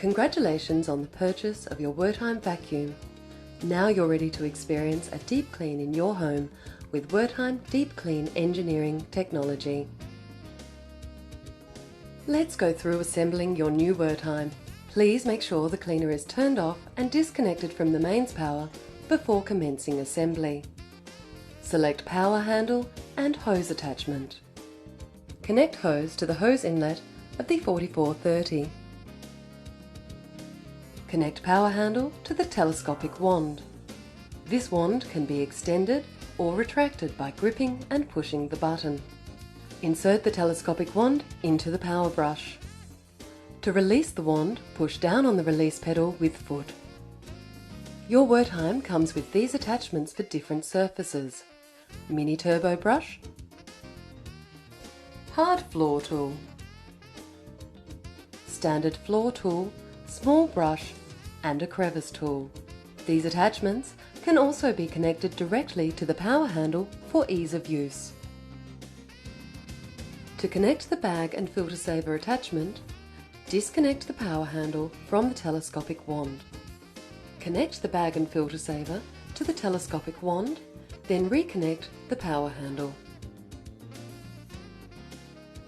Congratulations on the purchase of your Wertheim vacuum. Now you're ready to experience a deep clean in your home with Wertheim Deep Clean Engineering technology. Let's go through assembling your new Wertheim. Please make sure the cleaner is turned off and disconnected from the mains power before commencing assembly. Select power handle and hose attachment. Connect hose to the hose inlet of the 4430. Connect power handle to the telescopic wand. This wand can be extended or retracted by gripping and pushing the button. Insert the telescopic wand into the power brush. To release the wand, push down on the release pedal with foot. Your Wertheim comes with these attachments for different surfaces: mini turbo brush, hard floor tool, standard floor tool, small brush and a crevice tool. These attachments can also be connected directly to the power handle for ease of use. To connect the bag and filter saver attachment, disconnect the power handle from the telescopic wand. Connect the bag and filter saver to the telescopic wand, then reconnect the power handle.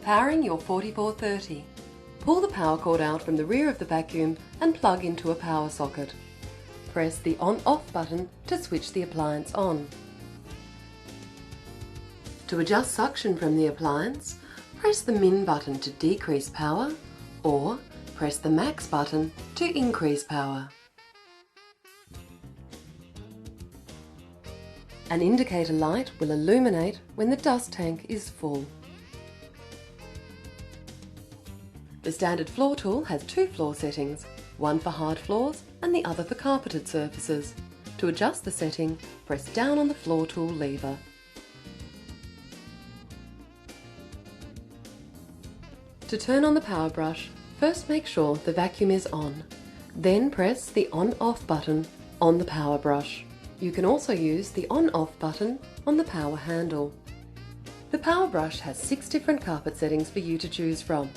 Powering your 4430. Pull the power cord out from the rear of the vacuum and plug into a power socket. Press the on-off button to switch the appliance on. To adjust suction from the appliance, press the min button to decrease power or press the max button to increase power. An indicator light will illuminate when the dust tank is full. The standard floor tool has two floor settings, one for hard floors and the other for carpeted surfaces. To adjust the setting, press down on the floor tool lever. To turn on the power brush, first make sure the vacuum is on. Then press the on-off button on the power brush. You can also use the on-off button on the power handle. The power brush has 6 different carpet settings for you to choose from.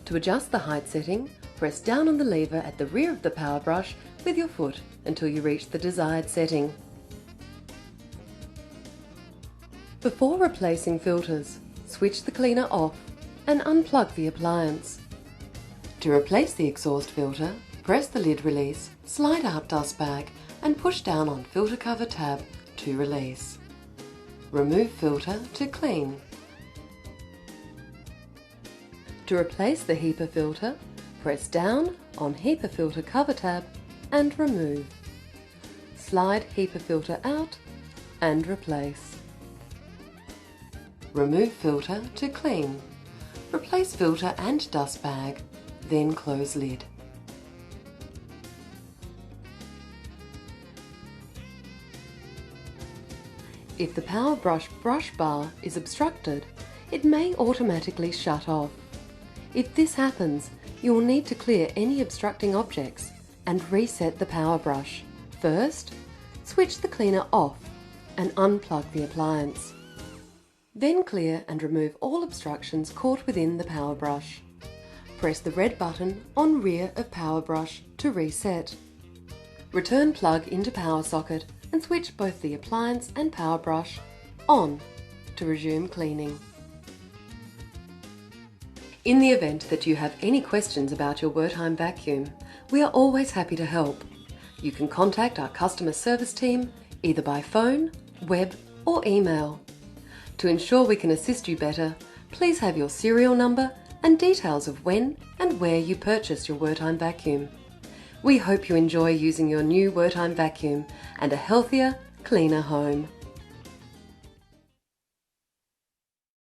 To adjust the height setting, press down on the lever at the rear of the power brush with your foot until you reach the desired setting. Before replacing filters, switch the cleaner off and unplug the appliance. To replace the exhaust filter, press the lid release, slide out dust bag and push down on filter cover tab to release. Remove filter to clean. To replace the HEPA filter, press down on HEPA filter cover tab and remove. Slide HEPA filter out and replace. Remove filter to clean. Replace filter and dust bag, then close lid. If the power brush bar is obstructed, it may automatically shut off. If this happens, you will need to clear any obstructing objects and reset the power brush. First, switch the cleaner off and unplug the appliance. Then clear and remove all obstructions caught within the power brush. Press the red button on rear of power brush to reset. Return plug into power socket and switch both the appliance and power brush on to resume cleaning. In the event that you have any questions about your Wertheim vacuum, we are always happy to help. You can contact our customer service team either by phone, web or email. To ensure we can assist you better, please have your serial number and details of when and where you purchased your Wertheim vacuum. We hope you enjoy using your new Wertheim vacuum and a healthier, cleaner home.